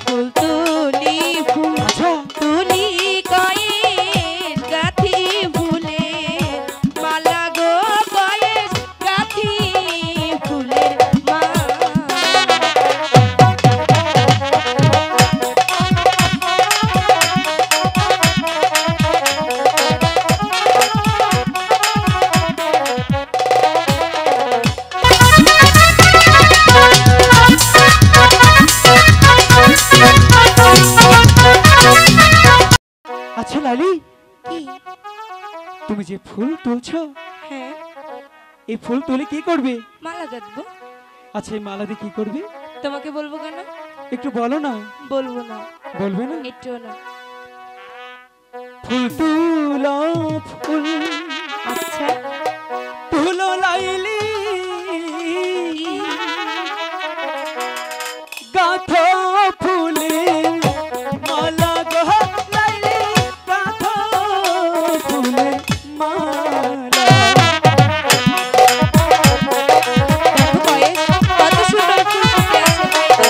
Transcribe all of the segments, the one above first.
ফুল তুলি ফুল আচ্ছা তুলি কয়েস গাথি ফুলে মালা গো কয়েস গাথি ফুলের মালা। আচ্ছা লালি, কি? তুমি যে ফুল তুলছো, হ্যাঁ, এই ফুল তুলে কি করবে? মালা গাঁথবো। আচ্ছা এই মালা দিয়ে কি করবে? তোমাকে বলবো কেন? একটু বলো না। বলবো না, বলবে না? একটু না। ফুল তুলো ফুল আচ্ছা, তুলো লাইলি গাথো ফুলে মালা গো লাইলি গাথো ফুলে মালা। দেখো কয়েস কত সুন্দর ফুল ফুটে আছে, তাই না?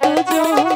দুজন